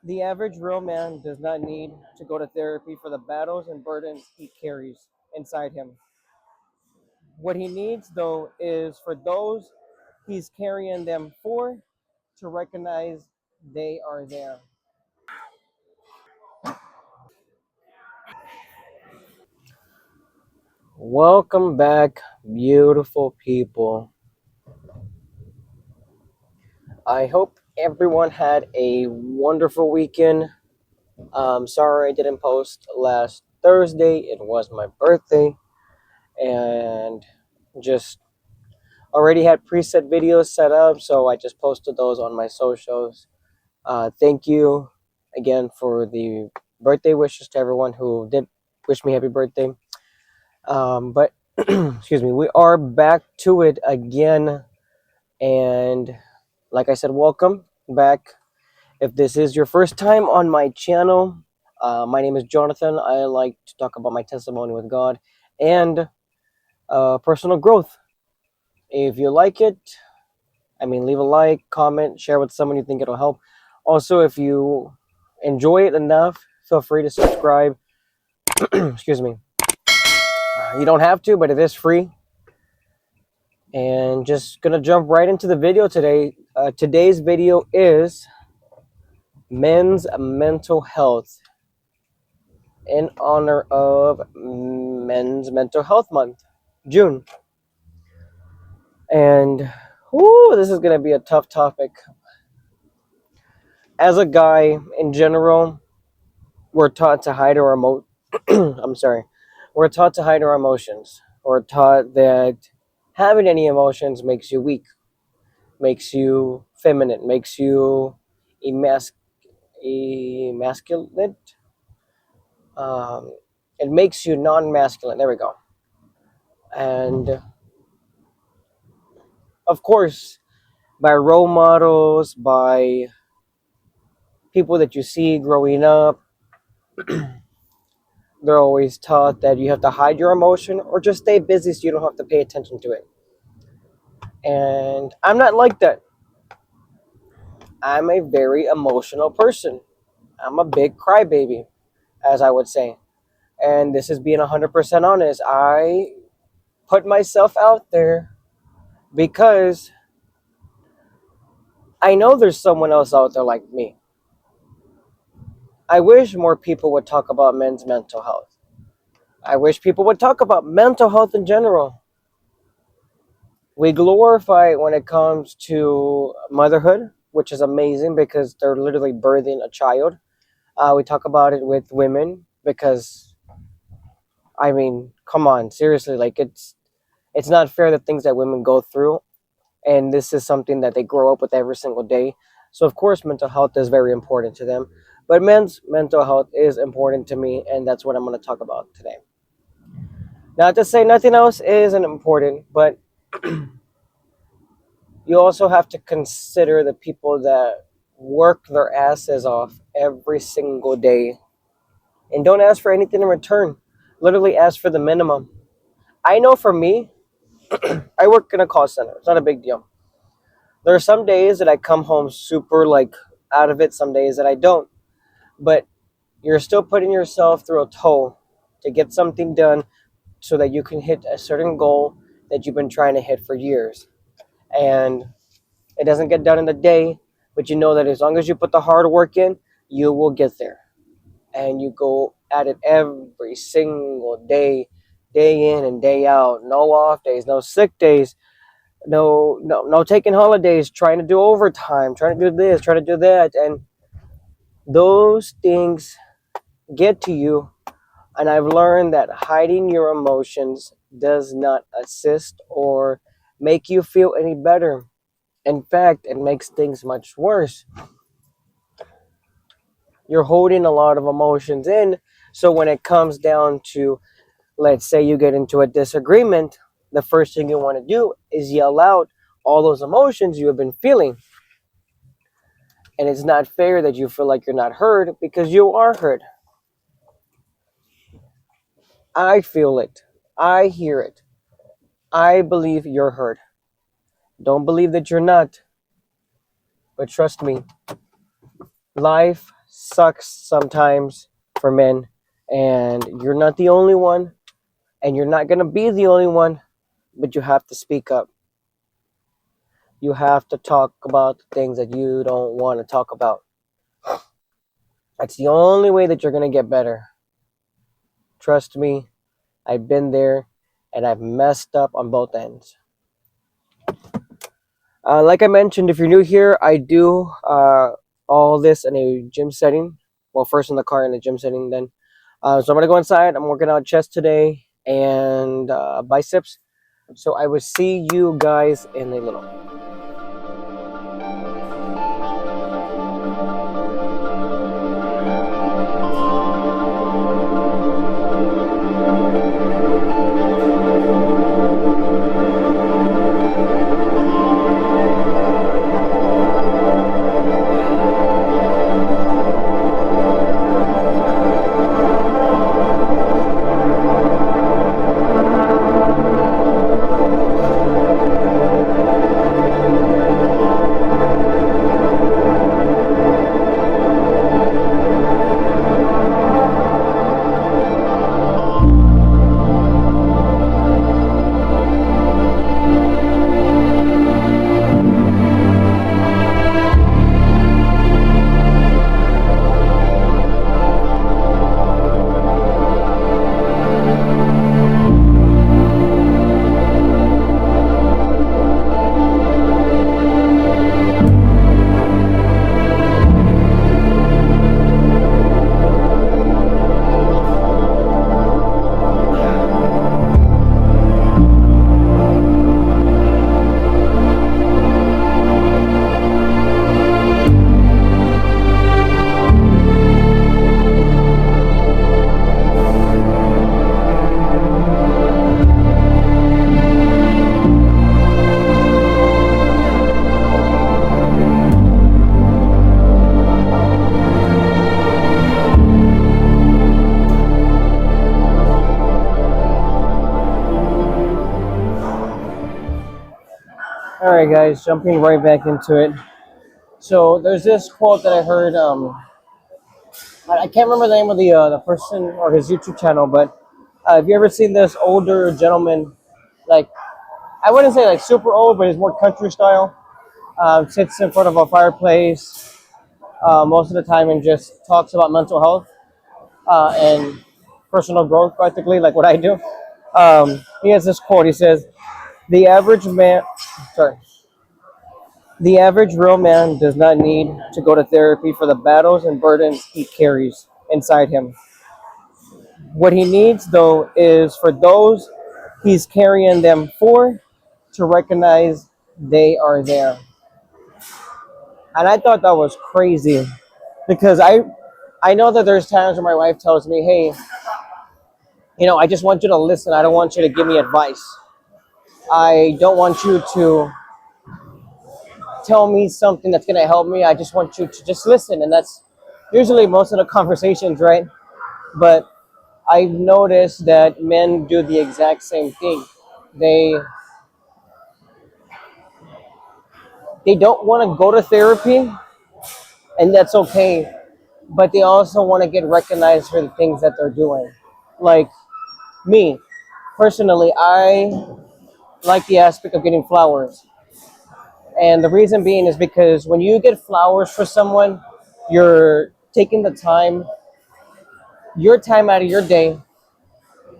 The average real man does not need to go to therapy for the battles and burdens he carries inside him. What he needs, though, is for those he's carrying them for to recognize they are there. Welcome back, beautiful people. I hope everyone had a wonderful weekend. Sorry I didn't post last Thursday. It was my birthday, and just already had preset videos set up, so I just posted those on my socials. Thank you again for the birthday wishes to everyone who did wish me happy birthday. But excuse me, we are back to it again, and like I said, welcome back. If this is your first time on my channel, my name is Jonathan. I like to talk about my testimony with God and personal growth. If you like it, leave a like, comment, share with someone you think it'll help. Also, if you enjoy it enough, feel free to subscribe. Excuse me. You don't have to, but it is free. And just gonna jump right into the video today. Today's video is men's mental health in honor of Men's Mental Health Month, June. And this is gonna be a tough topic. As a guy in general, we're taught to hide our I'm sorry. We're taught to hide our emotions. We're taught that having any emotions makes you weak, makes you feminine, makes you emas- emasculate. Um, it makes you non-masculine. There we go. And of course, by role models, by people that you see growing up, they're always taught that you have to hide your emotion or just stay busy so you don't have to pay attention to it. And I'm not like that. I'm a very emotional person. I'm a big crybaby, as I would say. And this is being 100% honest. I put myself out there because I know there's someone else out there like me. I wish more people would talk about men's mental health. I wish people would talk about mental health in general. We glorify it when it comes to motherhood, which is amazing because they're literally birthing a child. We talk about it with women because, come on, seriously, like it's not fair the things that women go through, and this is something that they grow up with every single day. So of course, mental health is very important to them, but men's mental health is important to me, and that's what I'm going to talk about today. Not to say nothing else isn't important, but you also have to consider the people that work their asses off every single day and don't ask for anything in return. Literally ask for the minimum. I know for me, I work in a call center. It's not a big deal. There are some days that I come home super like out of it, some days that I don't. But you're still putting yourself through a toll to get something done so that you can hit a certain goal that you've been trying to hit for years. And it doesn't get done in a day, but you know that as long as you put the hard work in, you will get there. And you go at it every single day, day in and day out. No off days, no sick days, no taking holidays, trying to do overtime, trying to do this, trying to do that. And those things get to you. And I've learned that hiding your emotions does not assist or make you feel any better. In fact, it makes things much worse. You're holding a lot of emotions in. So when it comes down to, let's say you get into a disagreement, the first thing you want to do is yell out all those emotions you have been feeling. And it's not fair that you feel like you're not heard because you are heard. I feel it. I hear it. I believe you're heard. Don't believe that you're not. But trust me, life sucks sometimes for men, and you're not the only one, and you're not gonna be the only one, but you have to speak up. You have to talk about the things that you don't want to talk about. That's the only way that you're gonna get better. Trust me, I've been there, and I've messed up on both ends. Like I mentioned, if you're new here, I do all this in a gym setting. Well, first in the car in the gym setting, then. So I'm gonna go inside. I'm working out chest today and biceps. So I will see you guys in a little. All right, guys, jumping right back into it. So there's this quote that I heard. I can't remember the name of the person or his YouTube channel, but have you ever seen this older gentleman, like I wouldn't say like super old, but he's more country style. Sits in front of a fireplace most of the time and just talks about mental health and personal growth, practically like what I do. He has this quote. He says, "The average man, sorry, the average real man does not need to go to therapy for the battles and burdens he carries inside him. What he needs, though, is for those he's carrying them for to recognize they are there." And I thought that was crazy because I know that there's times where my wife tells me, "Hey, I just want you to listen. I don't want you to give me advice. I don't want you to tell me something that's going to help me. I just want you to just listen." And that's usually most of the conversations, right? But I've noticed that men do the exact same thing. They they don't want to go to therapy, and that's okay. But they also want to get recognized for the things that they're doing. Like me, personally, I like the aspect of getting flowers. And the reason being is because when you get flowers for someone, you're taking the time, your time out of your day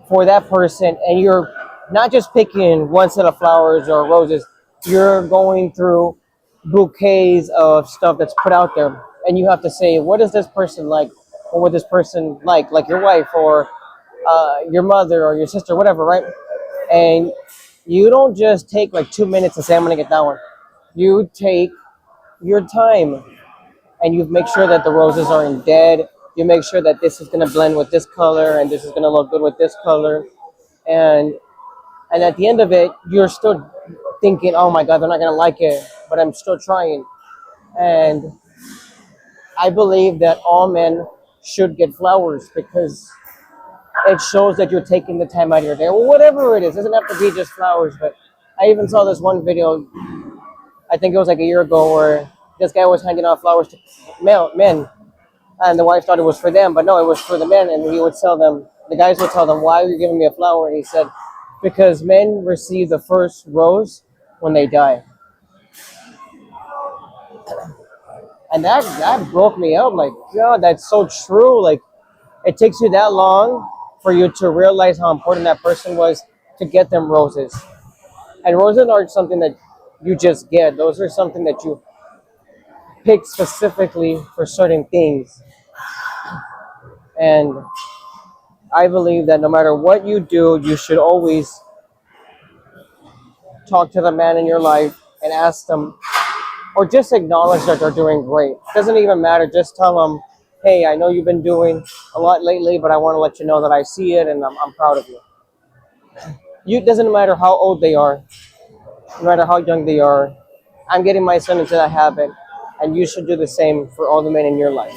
for that person, and you're not just picking one set of flowers or roses, you're going through bouquets of stuff that's put out there. And you have to say, what does this person like? Or what this person like your wife or your mother or your sister, whatever, right? And you don't just take like 2 minutes and say, "I'm going to get that one." You take your time and you make sure that the roses aren't dead. You make sure that this is going to blend with this color and this is going to look good with this color. And and at the end of it, you're still thinking, "Oh my God, they're not going to like it, but I'm still trying." And I believe that all men should get flowers because it shows that you're taking the time out of your day. Well, whatever it is, it doesn't have to be just flowers. But I even saw this one video, I think it was like a year ago, where this guy was handing out flowers to men. And the wife thought it was for them, but no, it was for the men. And he would tell them, the guys would tell them, why are you giving me a flower? And he said, because men receive the first rose when they die. And that broke me up. Like, God, that's so true. Like, it takes you that long for you to realize how important that person was to get them roses. And roses aren't something that you just get. Those are something that you pick specifically for certain things. And I believe that no matter what you do, you should always talk to the man in your life and ask them, or just acknowledge that they're doing great. It doesn't even matter. Just tell them, hey, I know you've been doing a lot lately, but I want to let you know that I see it and I'm proud of you. It doesn't matter how old they are, no matter how young they are. I'm getting my son into that habit, and you should do the same for all the men in your life.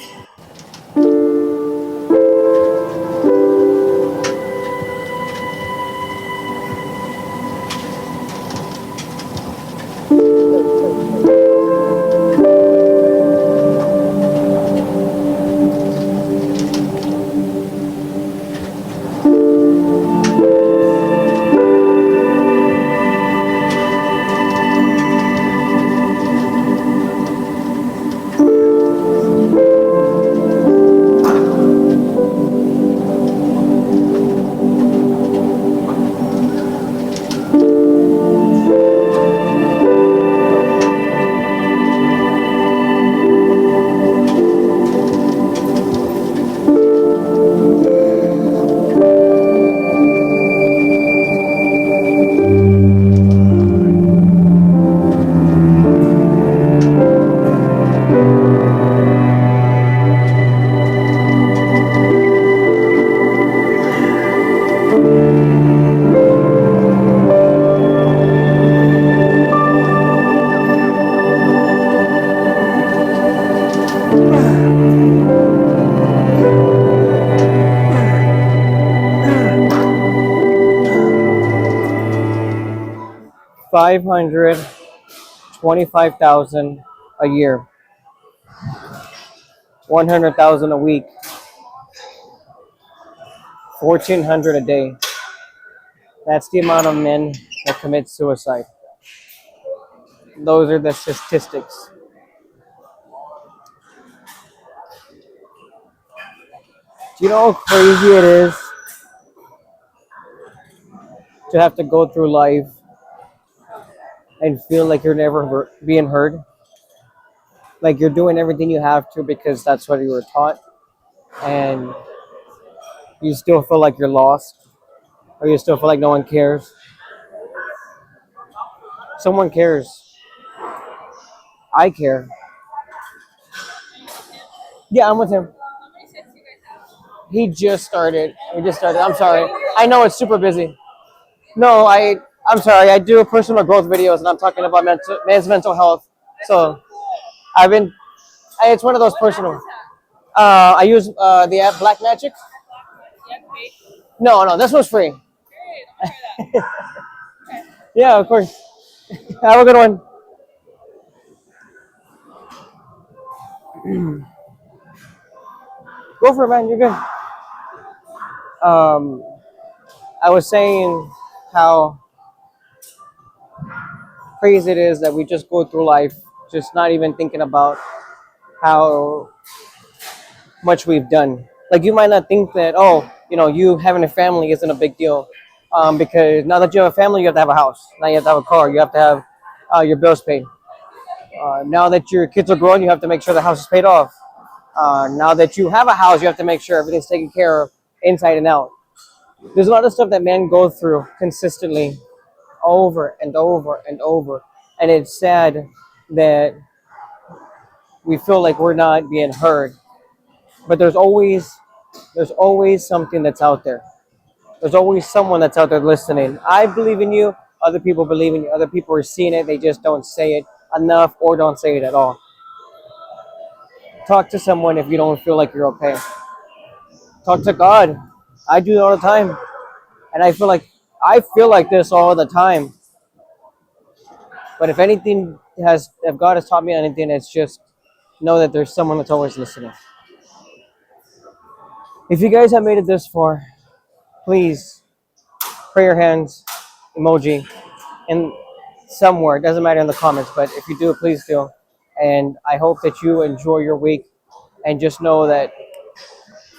525,000 a year, 100,000 a week, 1,400 a day. That's the amount of men that commit suicide. Those are the statistics. Do you know how crazy it is to have to go through life and feel like you're never being heard? Like you're doing everything you have to because that's what you were taught, and you still feel like you're lost, or you still feel like no one cares. Someone cares. I care. Yeah, I'm with him. He just started. He just started. I'm sorry. I know it's super busy. No, I'm sorry. I do personal growth videos, and I'm talking about men's mental health. So I've been. It's one of those personal. I use the app Black Magic. No, no, this one's free. Yeah, of course. Have a good one. Go for it, man. You're good. Um, I was saying how crazy it is that we just go through life just not even thinking about how much we've done. Like you might not think that, oh, you having a family isn't a big deal, because now that you have a family, you have to have a house. Now you have to have a car. You have to have your bills paid. Now that your kids are grown, you have to make sure the house is paid off. Now that you have a house, you have to make sure everything's taken care of inside and out. There's a lot of stuff that men go through consistently over and over and over. And it's sad that we feel like we're not being heard. But there's always something that's out there. There's always someone that's out there listening. I believe in you, other people believe in you, other people are seeing it, they just don't say it enough or don't say it at all. Talk to someone if you don't feel like you're okay. Talk to God. I do it all the time. And I feel like this all the time. But if God has taught me anything, it's just know that there's someone that's always listening. If you guys have made it this far, please pray your hands emoji and somewhere. It doesn't matter in the comments, but if you do, please do. And I hope that you enjoy your week and just know that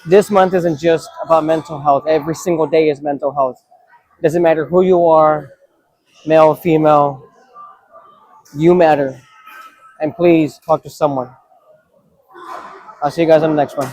this month isn't just about mental health. Every single day is mental health. It doesn't matter who you are, male, female, you matter. And please talk to someone. I'll see you guys on the next one.